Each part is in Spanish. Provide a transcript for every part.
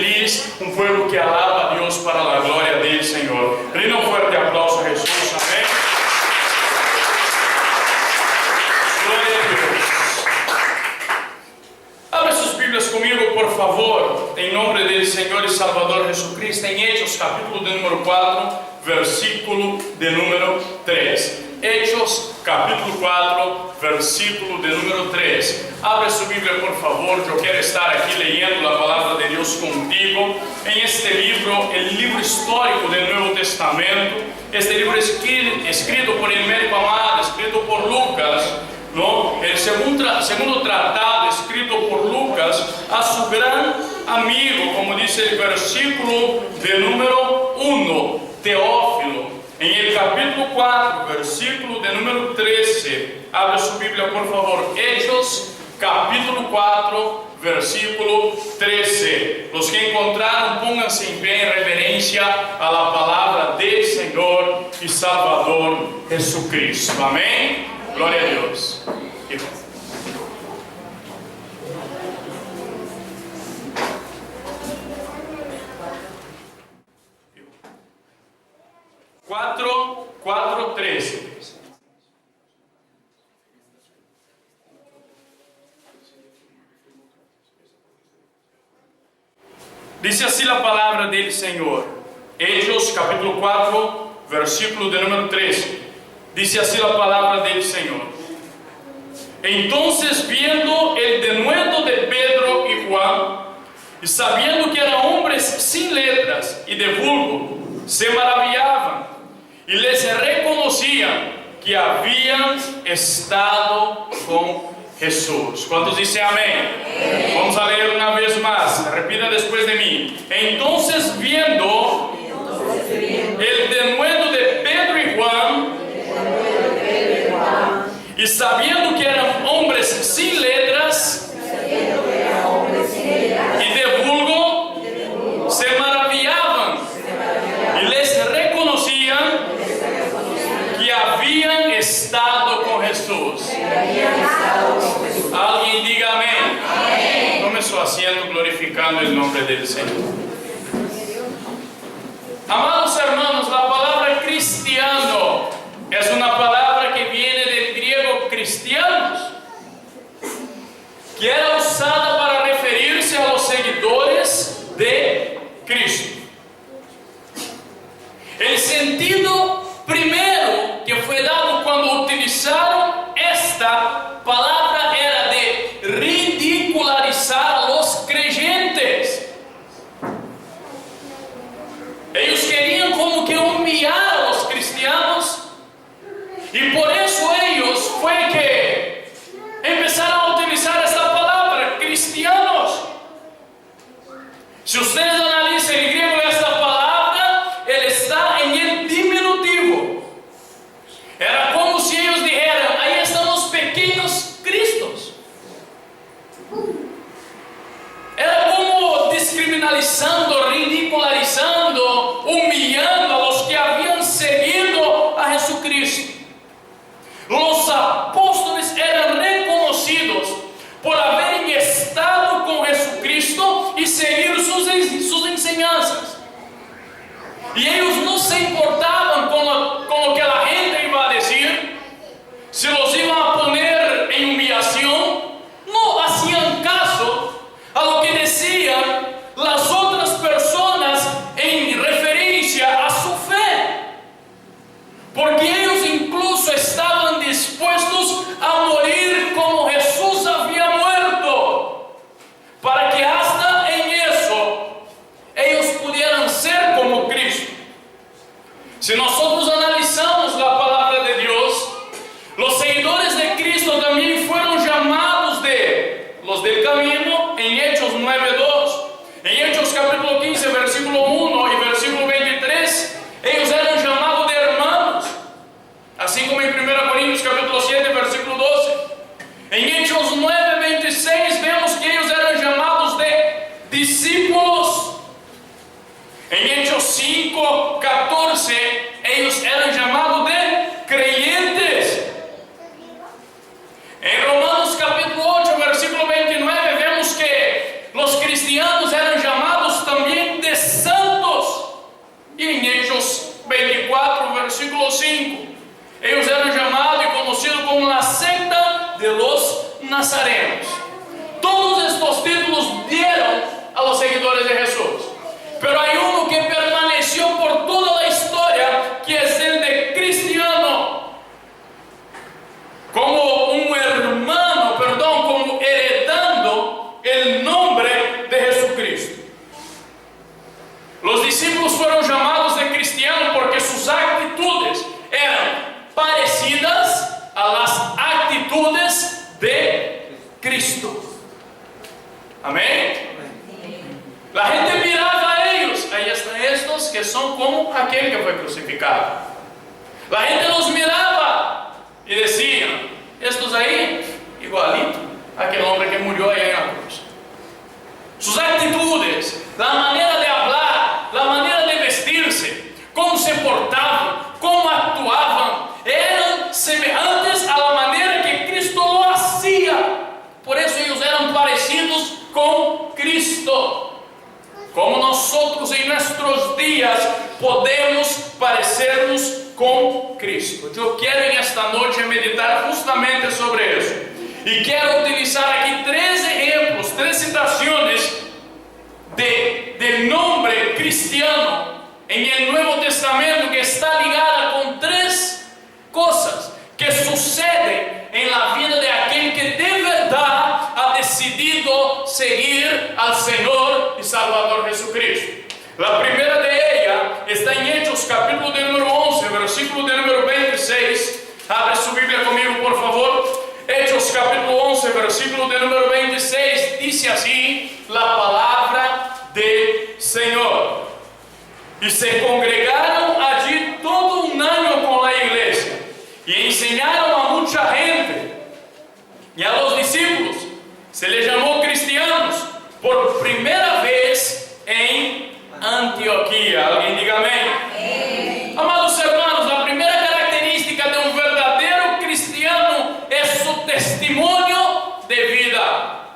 feliz, un pueblo que alaba a Dios para la gloria del Señor. Rinda un fuerte aplauso a Jesús, amén. Gloria a Dios. Abre sus Biblias conmigo, por favor, en nombre del Señor y Salvador Jesucristo, en Hechos, capítulo de número 4, versículo de número 3. Hechos, capítulo 4, versículo de número 3. Abre su Biblia, por favor. Yo quiero estar aquí leyendo la palabra de Dios contigo. En este libro, el libro histórico del Nuevo Testamento, este libro escrito por el médico amado, escrito por Lucas, ¿no? El segundo tratado escrito por Lucas a su gran amigo, como dice el versículo de número 1, Teófilo. En el capítulo 4, versículo de número 13, abre su Biblia, por favor. Hechos, capítulo 4, versículo 13. Los que encontraron, pónganse en pie en reverencia a la palabra del Señor y Salvador Jesucristo. Amén. Gloria a Dios. 4:13. Dice así la palabra del Señor. Hechos capítulo 4, versículo de número 13. Dice así la palabra del Señor. Entonces, viendo el denuedo de Pedro y Juan, y sabiendo que eran hombres sin letras y de vulgo, se maravillaban y les reconocían que habían estado con Jesús. ¿Cuántos dicen amén? Amén. Vamos a leer una vez más. Repita después de mí. Entonces, viendo el denuedo de Pedro y Juan, y sabiendo que eran hombres sin letras y de vulgo, se maravillaban y les reconocían que habían estado con Jesús. Alguien diga amén. Tome su asiento glorificando el nombre del Señor. Amados hermanos, la palabra cristiano es una palabra que viene del griego cristianos, que era usada para referirse a los seguidores de Cristo. El sentido primero que fue dado cuando utilizaron esta palabra era de ridicularizar a los creyentes. Ellos querían como que humillar a los cristianos, y por eso ellos fue que empezaron a utilizar esta palabra, cristianos. Si ustedes analizan el griego de esta palabra, él está en el diminutivo. Era como si ellos dijeran, ahí están los pequeños Cristos. Era como descriminalizando, ridicularizando, humillando a los que habían seguido a Jesucristo. Los apóstoles eran reconocidos por haber estado con Jesucristo y seguir sus enseñanzas. Y ellos no se importaban con lo que la gente iba a decir, si los iban a poner en humillación. No hacían caso a lo que decían las otras personas en referencia a su fe, porque ellos incluso estaban dispuestos a morir como Jesús había muerto, para que hasta en eso ellos pudieran ser como Cristo. Si nosotros analizamos la palabra de Dios, los seguidores de Cristo también fueron llamados de los del camino en Hechos 9:2. En Hechos capítulo 15, versículo 1 y versículo 23, ellos eran llamados de hermanos. Así como en 1 Corintios capítulo 7, versículo 12. En Hechos 9:26 vemos que ellos eran llamados de discípulos. En Hechos 5:14 ellos eran llamados de creyentes. En Romanos capítulo 8, versículo 29 vemos que los cristianos nazarenos. Todos estos títulos dieron a los seguidores de Jesús. Pero hay uno que permaneció por toda la historia, que es el de cristiano. Como un hermano, como heredando el nombre de Jesucristo. Los discípulos fueron llamados de cristianos porque sus actitudes eran parecidas a las actitudes de Cristo. Amén. La gente miraba a ellos. Ahí están estos que son como aquel que fue crucificado. La gente los miraba y decía: estos ahí, igualito a aquel hombre que murió ahí en la cruz. Sus actitudes, la manera de hablar, la manera de vestirse, cómo se portaban, cómo actuaban, eran semejantes a la manera que Cristo lo hacía. Por eso ellos eran parecidos con Cristo. Como nosotros en nuestros días podemos parecernos con Cristo. Yo quiero en esta noche meditar justamente sobre eso. Y quiero utilizar aquí 3 ejemplos, 3 citaciones del nombre cristiano en el Nuevo Testamento, que está ligada con 3 cosas que suceden en la vida de aquel que de verdad ha decidido seguir al Señor y Salvador Jesucristo. La primera de ellas está en Hechos capítulo de número 11, versículo de número 26. Abre su Biblia conmigo, por favor. Hechos capítulo 11, versículo de número 26. Dice así la palabra del Señor: y se congregaron allí todo un año con la iglesia, y enseñaron a mucha gente. Y a los discípulos se les llamó cristianos por primera vez en Antioquía. Alguien diga amén. Amados hermanos, la primera característica de un verdadero cristiano es su testimonio de vida.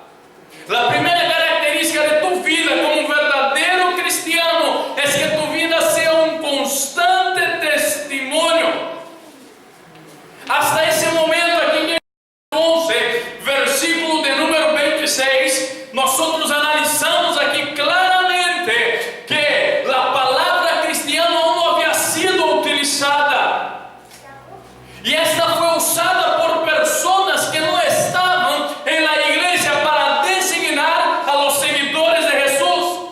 La primera característica de tu vida como un verdadero cristiano es que tu vida sea un constante testimonio. Hasta ese momento, aquí en el 11, versículo de número 26, nosotros analizamos aquí claramente que la palabra cristiano aún no había sido utilizada. Y esta fue usada por personas que no estaban en la iglesia para designar a los seguidores de Jesús.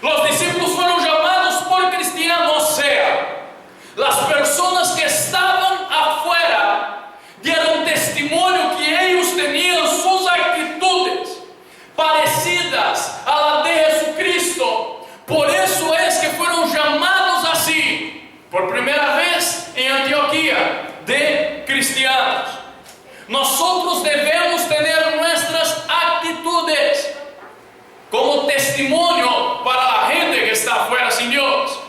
Los discípulos fueron llamados por cristianos, o sea, las personas que estaban afuera dieron testimonio que ellos tenían sus actitudes parecidas a la de Jesucristo. Por eso es que fueron llamados así, por primera vez en Antioquía, de cristianos. Nosotros debemos tener nuestras actitudes como testimonio para la gente que está afuera sin Dios.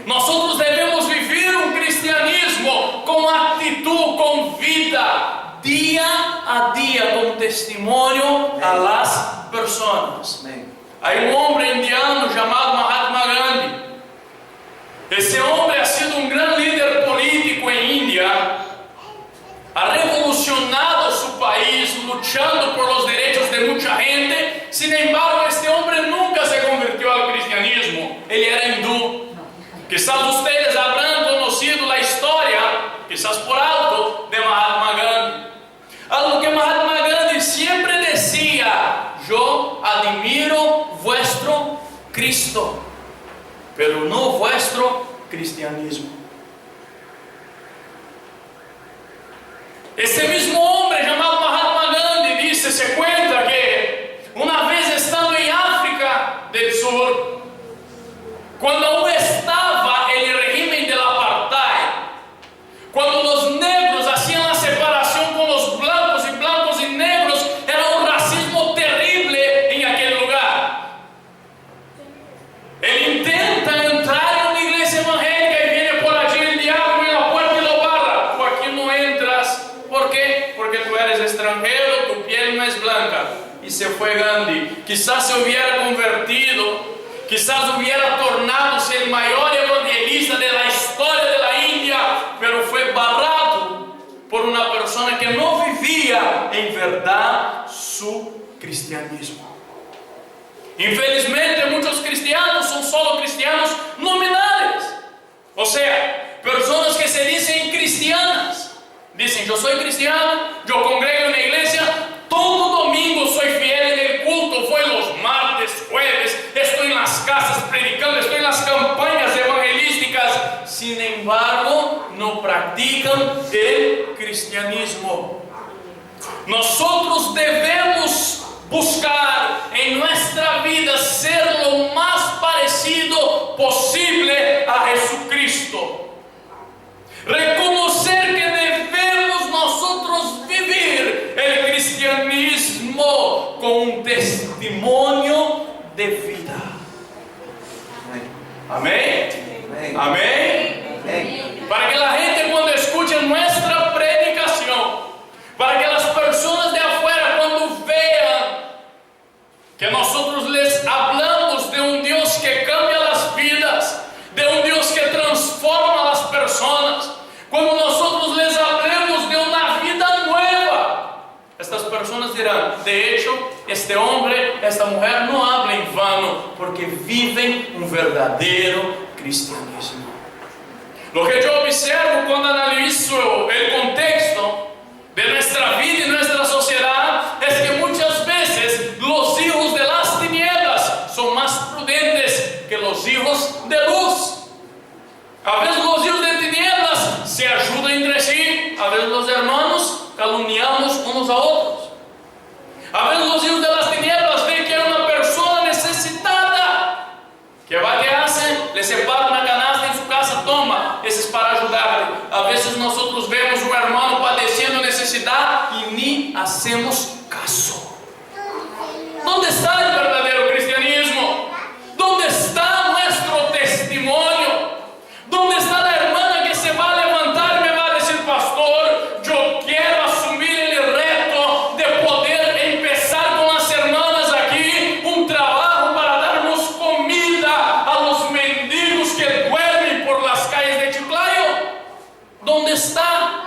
Nosotros debemos vivir un cristianismo con actitud, con vida, día a día, como testimonio a las personas. Hay un hombre indiano llamado Mahatma Gandhi. Ese hombre ha sido un gran líder político en India. Ha revolucionado su país luchando por los derechos de mucha gente. Sin embargo, este hombre nunca se convirtió al cristianismo. Él era hindú. Quizás ustedes habrán conocido la historia, quizás por alto, de Mahatma Gandhi. Algo que Mahatma Gandhi siempre decía: yo admiro vuestro Cristo, pero no vuestro cristianismo. Ese mismo hombre llamado Mahatma Gandhi dice, se cuenta que una vez estando en África del Sur, cuando aún estaba el régimen del apartheid, cuando los negros hacían la separación con los blancos y negros, era un racismo terrible en aquel lugar. Él intenta entrar en una iglesia evangélica y viene por allí el diablo en la puerta y lo barra: tú aquí no entras. ¿Por qué? Porque tú eres extranjero, tu piel no es blanca. Y se fue Gandhi. Quizás se hubiera convertido, quizás hubiera tornado-se el mayor evangelista de la historia de la India, pero fue barrado por una persona que no vivía vivía en verdad su cristianismo. Infelizmente, muchos cristianos son solo cristianos nominales. O sea, personas que se dicen cristianas. Dicen, yo soy cristiano, yo congrego en la iglesia, todo domingo soy fiel en el culto, fue los martes, jueves, estoy en las casas predicando, estoy en las campañas evangelísticas. Sin embargo, no practican el cristianismo. Nosotros debemos buscar en nuestra vida ser lo más parecido posible a Jesucristo. Reconocer que debemos nosotros vivir el cristianismo con un testimonio de vida. Amén. Amén. Para que la gente, cuando escuche nuestra predicación, para que las personas de afuera, cuando vean que nosotros les hablamos de un Dios que cambia las vidas, de un Dios que transforma a las personas, cuando nosotros les hablemos de una vida nueva, estas personas dirán, de hecho, este hombre, esta mujer no habla en vano, porque viven un verdadero cristianismo. Lo que yo observo cuando analizo el contexto de nuestra vida y nuestra sociedad es que muchas veces los hijos de las tinieblas son más prudentes que los hijos de luz. A veces los hijos de tinieblas se ayudan entre sí, a veces los hermanos calumniamos unos a otros. A veces los hijos de las tinieblas ven que hay una persona necesitada, que va, que hacen, le separan una canasta en su casa, toma, ese es para ayudarle. A veces nosotros vemos un hermano padeciendo necesidad y ni hacemos caso. ¿Dónde está el verdadero cristianismo? ¿Dónde está nuestro testimonio? ¿Dónde está la hermana que se va a levantar y me va a decir, pastor, yo quiero asumir el reto de poder empezar con las hermanas aquí un trabajo para darnos comida a los mendigos que duermen por las calles de Chiclayo? ¿Dónde está?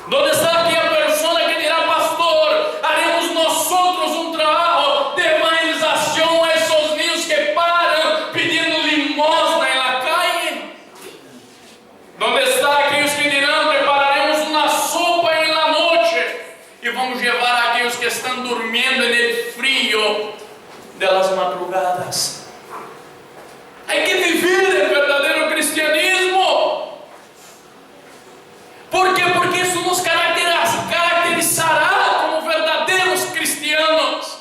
¿Dónde está aquella persona que dirá, pastor, haremos nosotros un trabajo de evangelización a esos niños que paran pidiendo limosna en la calle? ¿Dónde está aquellos que dirán, prepararemos una sopa en la noche y vamos a llevar a aquellos que están durmiendo en el frío de las madrugadas? Hay que vivir el verdadero cristianismo. ¿Por qué? Porque eso nos caracterizará como verdaderos cristianos.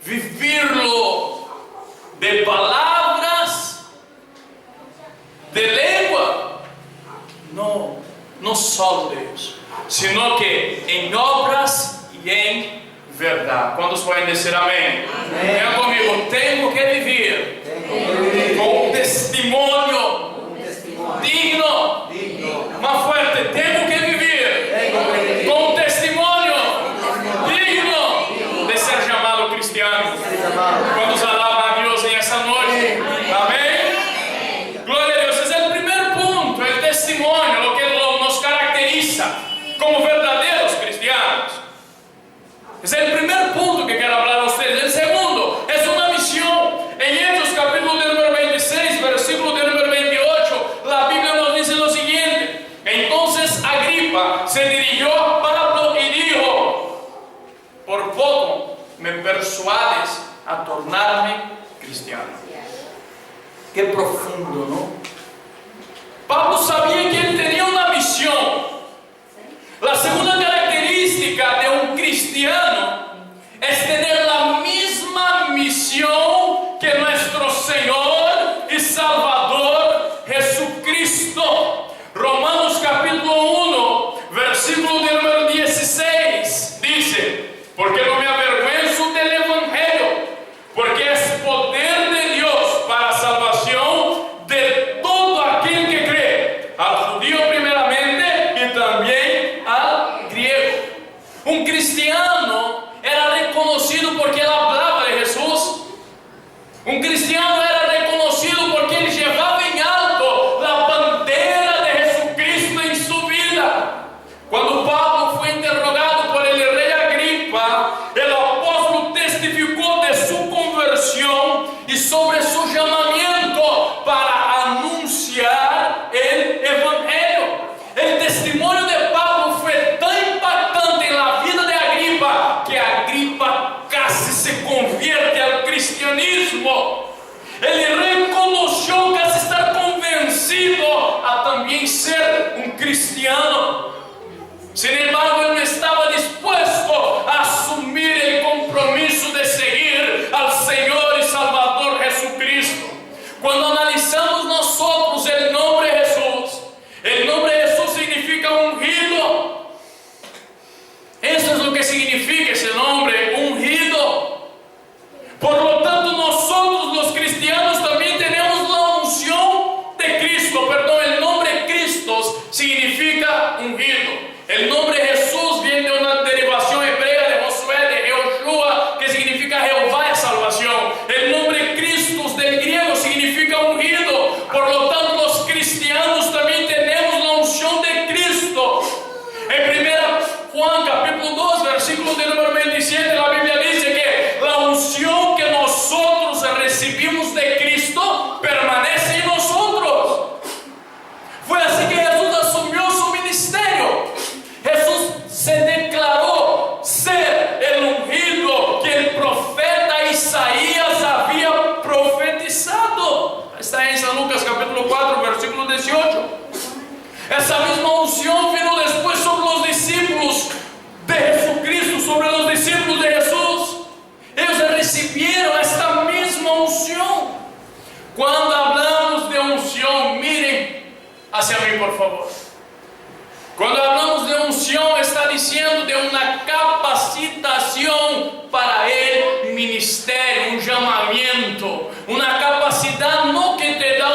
Vivirlo de palabras, de lengua, no solo de eso, sino que en obras y en verdad. ¿Cuántos pueden decir amén? Vean conmigo, tengo que vivir con un testimonio digno. Más fuerte, tengo que vivir con un testimonio digno de ser llamado cristiano. ¿Cuántos alaban a Dios en esa noche? Amén. Gloria a Dios. Ese es el primer punto, el testimonio, lo que nos caracteriza como verdaderos cristianos. Ese es el primer punto que quiero hablar a ustedes. El segundo es una misión. En Hechos capítulo número 26, versículo de número 28, la Biblia nos dice lo siguiente. Entonces Agripa se dirigió a Pablo y dijo, por poco me persuades a tornarme cristiano. Qué profundo, ¿no? Pablo sabía que él tenía una misión. La segunda característica de un cristiano es tener la misma misión que nuestro Señor y Salvador Jesucristo. Romanos capítulo 1, versículo de número 16, dice, porque no me avergüenzo del Evangelio, porque es poder de Dios para salvación de todo aquel que cree, al judío primeramente y también al griego. Un cristiano era reconocido porque él hablaba de Jesús. Un cristiano era reconocido porque él llevaba en alto la bandera de Jesucristo en su vida. ser un cristiano. Sin embargo, él no estaba dispuesto a asumir el compromiso de seguir al Señor y Salvador Jesucristo. Cuando analizamos nosotros el nombre Jesús significa ungido. Eso es lo que significa ese nombre, ungido. Por lo tanto, nosotros los cristianos también tenemos la unción de Cristo. El nombre Cristo significa ungido. El nombre Jesús viene de una derivación hebrea de Josué, de Jehoshua, que significa Jehová es salvación. El nombre Cristo del griego significa ungido. Por lo tanto, los cristianos también tenemos la unción de Cristo. En 1 Juan capítulo 2, versículo de número 27, la Biblia dice que la unción que nosotros recibimos de Cristo permanece en nosotros. Fue así que Jesús asumió su ministerio. Jesús se declaró ser el ungido que el profeta Isaías había profetizado. Está en San Lucas capítulo 4, versículo 18. Esa misma unción vino después sobre los discípulos de Jesucristo, sobre los discípulos de Jesús. Ellos recibieron esta misma unción. Cuando hablamos de unción, miren hacia mí, por favor. Cuando hablamos de unción, está diciendo de una capacitación para el ministerio, un llamamiento, una capacidad no que te da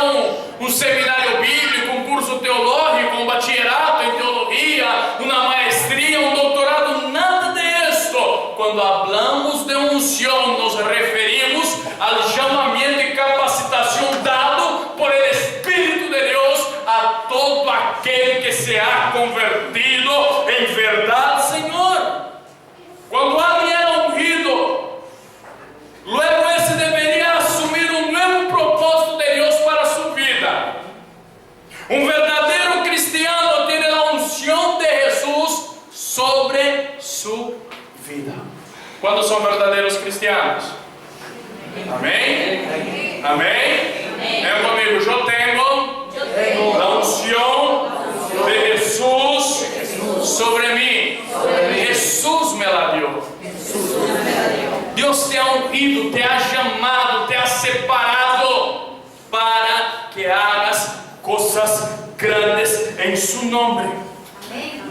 un seminario bíblico, un curso teológico, un bachillerato en teología, una maestría, un doctorado, nada de esto. Cuando hablamos de unción, nos referimos al llamamiento y capacitación dado por el Espíritu de Dios a todo aquel que se ha convertido en verdad, Señor. Cuando alguien era ungido, luego ese debería asumir un nuevo propósito de Dios para su vida. Un verdadero cristiano tiene la unción de Jesús sobre su vida. ¿Cuántos son verdaderos cristianos? Amén. Amén. Ven conmigo, yo tengo la unción de Jesús sobre mí. Jesús me la dio. Dios te ha ungido, te ha llamado, te ha separado para que hagas cosas grandes en su nombre.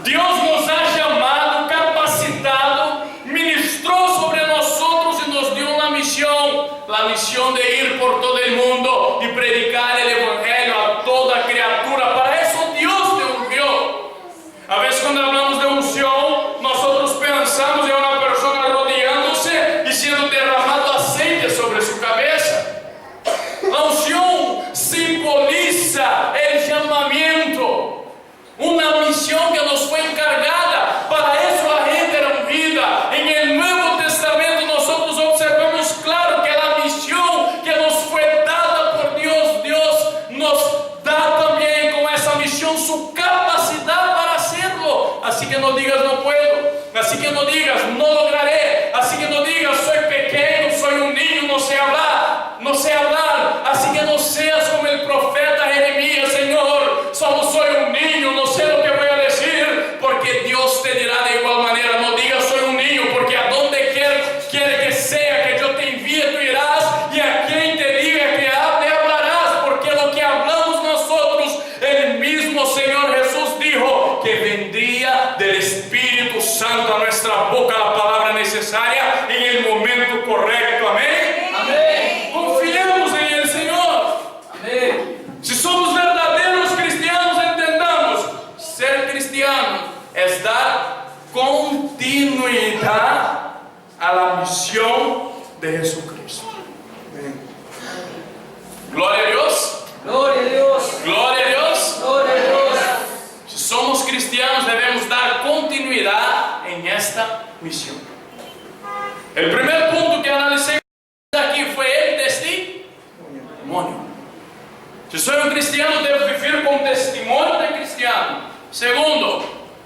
Dios nos ha llamado, capacitado, ministró sobre nosotros y nos dio una misión, la misión de ir por todo el mundo y predicar el Evangelio a toda criatura. Para eso Dios te ungió. A veces cuando hablamos de unción, nosotros pensamos en una persona arrodillándose y siendo derramado aceite sobre su cabeza. La unción simboliza el llamamiento, una misión que nos fue encargada. Para eso la gente era ungida. En el Nuevo Testamento nosotros observamos claro que la misión que nos fue dada por Dios, Dios nos da también con esa misión su capacidad para hacerlo. Así que no digas no puedo, así que no digas no lograré, así que no digas soy pequeño, soy un niño, no sé hablar, así que no seas como el profeta Jeremías, Señor, solo soy un niño, no sé lo que voy a decir, porque Dios te dirá de igual manera, no digas soy un niño, porque a donde quiere que sea que yo te envíe, tú irás, y a quien te diga que hable, hablarás, porque lo que hablamos nosotros, el mismo Señor Jesús dijo que vendría del Espíritu Santo a nuestra boca la palabra necesaria en el momento correcto. Amén. Amén. Confiemos en el Señor. Amén. Si somos verdaderos cristianos, entendamos, ser cristiano es dar continuidad a la misión de Jesucristo. Amén. Gloria a Dios. Gloria a Dios. Gloria a Dios. Gloria a Dios. Si somos cristianos, debemos dar continuidad en esta misión. El primer punto que analicé aquí fue el testimonio. Si soy un cristiano, debo vivir con testimonio de cristiano. Segundo,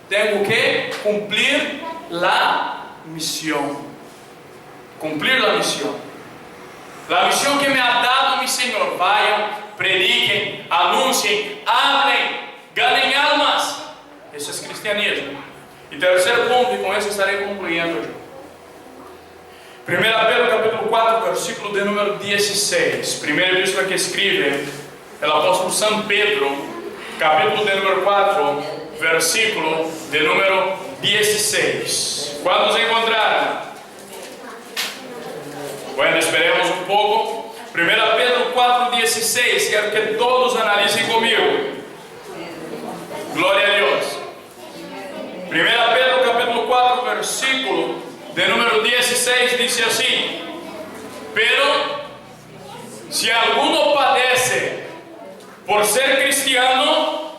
tengo que cumplir la misión. Cumplir la misión. La misión que me ha dado mi Señor. Vayan, prediquen, anuncien, hablen ganen almas. Eso es cristianismo. Y tercer punto, y con eso estaré concluyendo yo. 1 Pedro capítulo 4, versículo de número 16. Primeira epístola que escribe el apóstolo San Pedro, capítulo de número 4, versículo de número 16. ¿Cuántos encontraron? Bueno, esperemos un poco. 1 Pedro 4, 16. Quero que todos analicem comigo. Glória a Deus. 1 Pedro capítulo 4, versículo de número 16 dice así: pero si alguno padece por ser cristiano,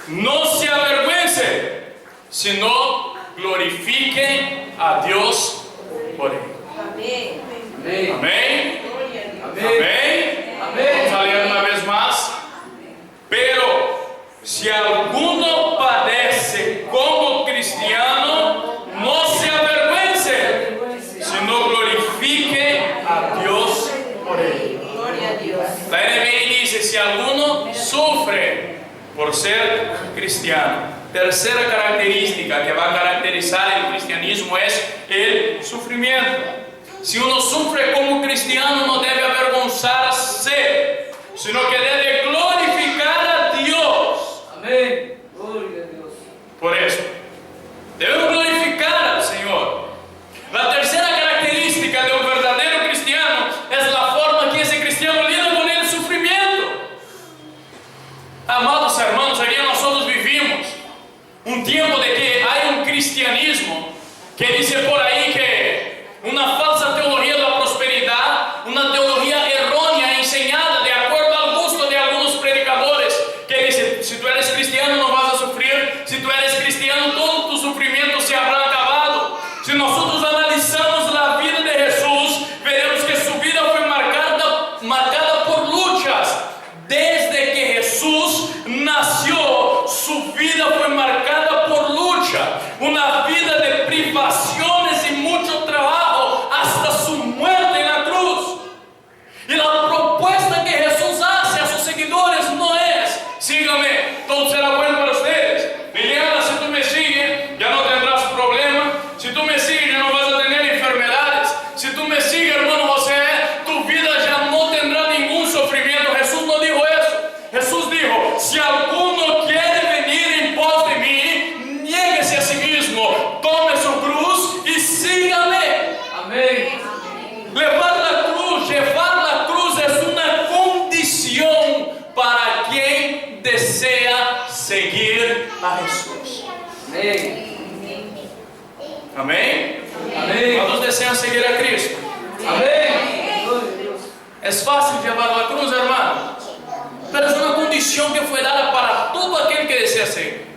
no se avergüence, sino glorifique a Dios por él. Amém. Amém. Amém. Amém. Amém. Vamos a leer una vez más. Pero si alguno padece como cristiano, no se avergüence, sino glorifique a Dios por él. Glória a Deus. La NBI dice: si alguno sufre por ser cristiano. Tercera característica que va a caracterizar el cristianismo es el sufrimiento. Si uno sufre como cristiano, no debe avergonzarse, sino que debe glorificar a Dios. Amém. Glória a Deus. Por eso, debemos glorificar al Señor. La tercera característica de un verdadero cristiano es la forma que ese cristiano lida con el sufrimiento. Amados hermanos, aquí nosotros vivimos un tiempo de que hay un cristianismo que dice por ahí que una falsa teología de la prosperidad, una teología errónea enseñada de acuerdo al gusto de algunos predicadores, que dice: si tú eres cristiano no vas a sufrir, si tú eres cristiano todo tu sufrimiento se habrá acabado. Si nosotros analizamos la vida de Jesús, veremos que su vida fue marcada por luchas. Desde que Jesús nació, su vida fue marcada por lucha, una vida de privaciones y mucho trabajo hasta su muerte en la cruz. Y la propuesta que Jesús hace a sus seguidores no es: sígame, todo será bueno para ustedes. Liliana, si tú me sigues, ya no tendrás problema. Si tú me sigues, ya no vas a tener enfermedades. Si tú me sigues, hermano José, tu vida ya no tendrá ningún sufrimiento. Jesús no dijo eso. Jesús dijo: si alguno quiere venir en pos de mí, niéguese a sí mismo, tome su cruz y sígame. Amém. Llevar la cruz es una condición para quien desea seguir a Jesús. Amém. Amén. Amém. ¿Cuántos desean seguir a Cristo? Amém. Glória a Deus. Es fácil llevar la cruz, hermano, pero es una condición que fue dada para todo aquel que desea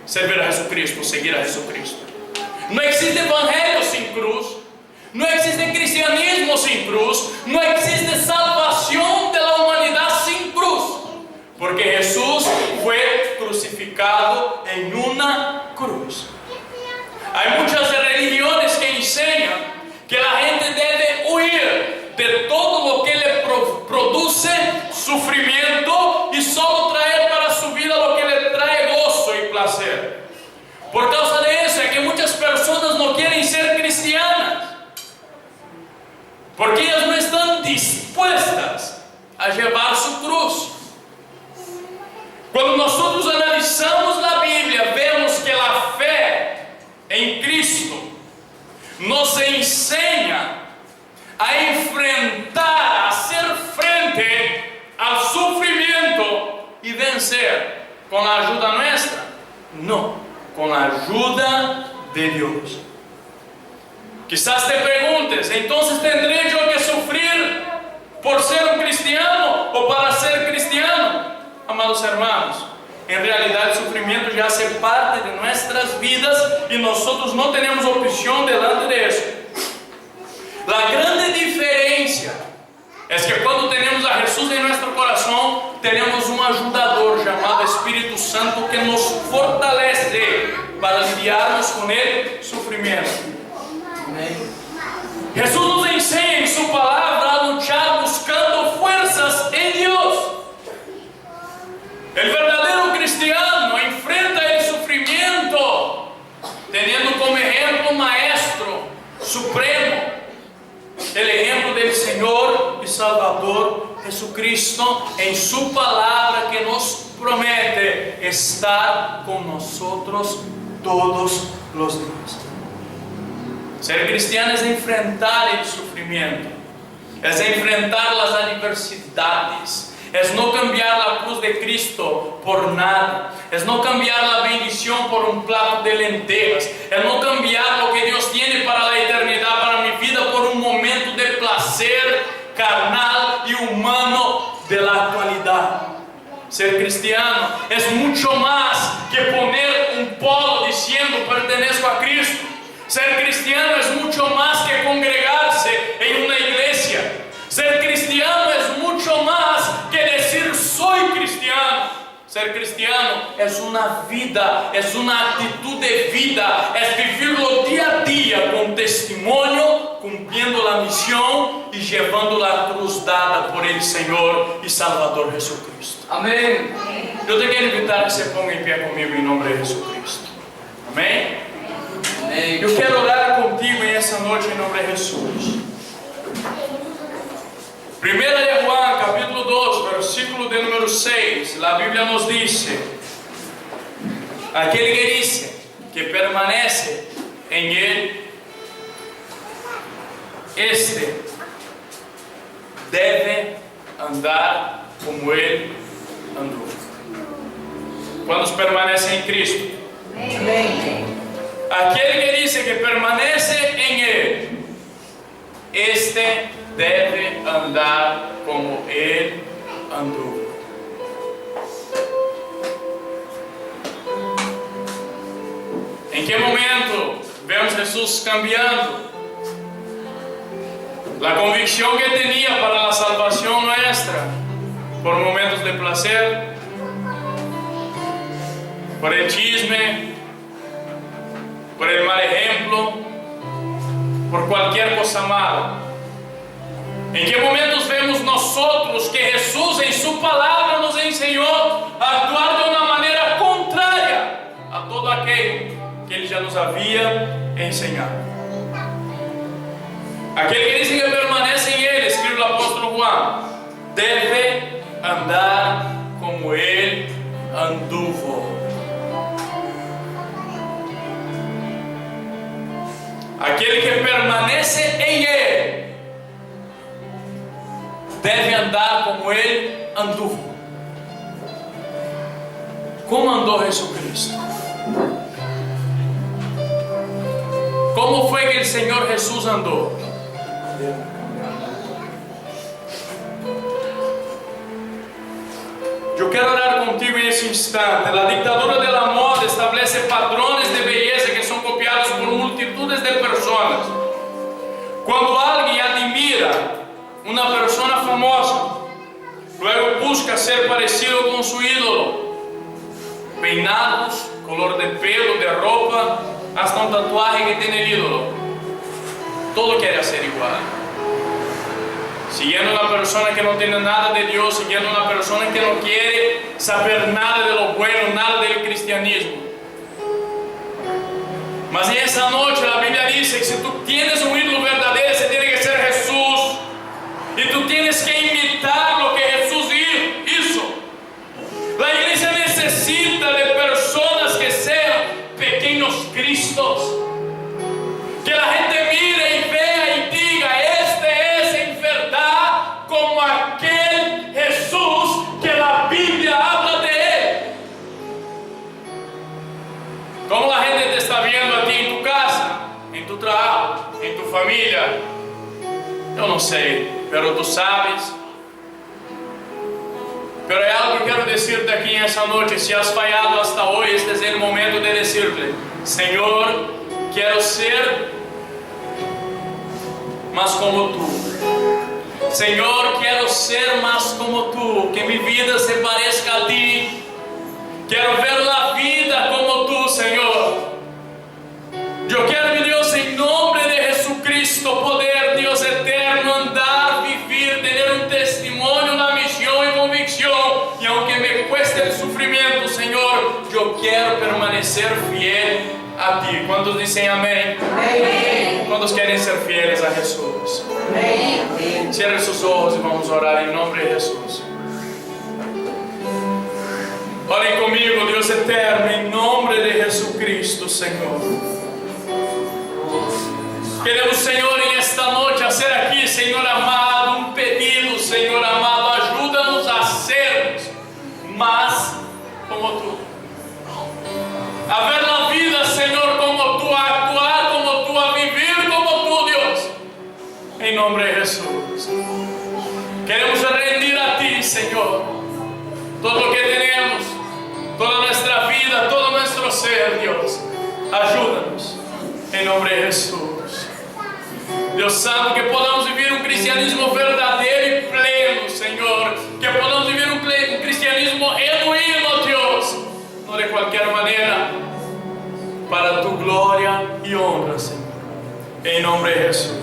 servir a Jesucristo, seguir a Jesucristo. No existe evangelio sin cruz, no existe cristianismo sin cruz, no existe salvación de la humanidad sin cruz, porque Jesús fue crucificado en una cruz. Hay muchas religiones que enseñan que la gente debe huir de todo lo que le produce sufrimiento y solo traer para su vida lo que le trae gozo y placer. Por causa de eso es que muchas personas no quieren ser cristianas, porque ellas no están dispuestas a llevar su cruz. Cuando nosotros analizamos la Biblia, vemos que la fe en Cristo nos enseña a enfrentar, a hacer frente al sufrimiento y vencer con la ayuda nuestra. No, con la ayuda de Dios. Quizás te preguntes: entonces ¿tendré yo que sufrir por ser un cristiano o para ser cristiano? Amados hermanos, en realidad el sufrimiento ya hace parte de nuestras vidas y nosotros no tenemos opción delante de eso. La grande diferencia es que cuando tenemos a Jesús en nuestro corazón, tenemos un ayudador llamado Espíritu Santo que nos fortalece para lidiarnos con el sufrimiento. Jesús nos enseña en su palabra a luchar buscando fuerzas en Dios. El verdadero cristiano supremo, el ejemplo del Señor y Salvador Jesucristo en su palabra que nos promete estar con nosotros todos los días. Ser cristiano es enfrentar el sufrimiento, es enfrentar las adversidades, es no cambiar la cruz de Cristo por nada, es no cambiar la bendición por un plato de lentejas, es no cambiar lo que Dios tiene para la eternidad, para mi vida, por un momento de placer carnal y humano de la actualidad. Ser cristiano es mucho más que poner un polo diciendo pertenezco a Cristo. Ser cristiano es mucho más que congregarse en una iglesia. Ser cristiano es mucho más que decir soy cristiano. Ser cristiano es una vida, es una actitud de vida, es vivirlo día a día con testimonio, cumpliendo la misión y llevando la cruz dada por el Señor y Salvador Jesucristo. Amén. Yo te quiero invitar a que se ponga en pie conmigo en nombre de Jesucristo. Amén. Amém. Eu quero orar contigo em essa noite em nome de Jesus. 1 de Juan, capítulo 2, versículo de número 6, a Bíblia nos diz: aquele que diz que permanece em Ele, este deve andar como Ele andou. Quantos permanecem em Cristo? Amém. Aquele que diz que permanece em Ele, este deve andar como Ele andou. Em que momento vemos Jesus cambiando a convicção que tinha para a salvação nossa por momentos de placer, por el chisme, por el mal ejemplo, por cualquier cosa mala? ¿En qué momentos vemos nosotros que Jesús en su palabra nos enseñó a actuar de una manera contraria a todo aquello que Él ya nos había enseñado? Aquel que dice que permanece en Él, escribe el apóstol Juan, debe andar como Él anduvo. Aquele que permanece em Ele deve andar como Ele andou. Como andou Jesucristo? Como foi que o Senhor Jesus andou? Eu quero orar contigo nesse instante. A ditadura da moda estabelece padrões de beleza que são copiados por multitudes de pessoas. Quando alguém admira uma pessoa famosa, luego busca ser parecido com seu ídolo. Peinados, color de pelo, de roupa, hasta um tatuagem que tem o ídolo. Todo quer ser igual. Siguiendo una persona que no tiene nada de Dios, siguiendo una persona que no quiere saber nada de lo bueno, nada del cristianismo. Mas en esa noche la Biblia dice que si tú tienes un ídolo verdadero, ese tiene que ser Jesús. Y tú tienes que imitar lo que Jesús hizo. La iglesia necesita de personas que sean pequeños Cristos. Que la gente mire y vea y diga, este es en verdad como aquel Jesús que la Biblia habla de él. Como la gente te está viendo a ti en tu casa, en tu trabajo, en tu familia, yo no sé, pero tú sabes. Pero hay algo que quiero decirte aquí en esa noche. Si has fallado hasta hoy, este es el momento de decirle, Señor, quiero ser más como tú. Señor, quiero ser más como tú, que mi vida se parezca a ti. Quiero ver la vida como tú, Señor. Yo quiero, mi Dios, en nombre de Jesucristo, poder, Dios eterno, andar, vivir, tener un testimonio, una misión y convicción. Y aunque me cueste el sufrimiento, Señor, yo quiero permanecer fiel a ti. ¿Cuántos dicen amén? Amém. ¿Cuántos quieren ser fieles a Jesús? Amém. Cierre sus ojos y vamos a orar en nombre de Jesús. Orem comigo, Deus eterno, em nome de Jesucristo, Senhor. Queremos, Senhor, em esta noite, fazer aqui, Senhor amado, um pedido, Senhor amado, ajuda-nos a sermos mais como Tu. A ver na vida, Senhor, como Tu, a actuar como Tu, a viver como Tu, Deus. Em nome de Jesus. Queremos rendir a Ti, Senhor, todo o que temos, toda nuestra vida, todo nuestro ser, Dios. Ayúdanos en nombre de Jesús. Dios Santo, que podamos vivir un cristianismo verdadero y pleno, Señor. Que podamos vivir un cristianismo genuino, Dios. No de cualquier manera, para tu gloria y honra, Señor. En nombre de Jesús.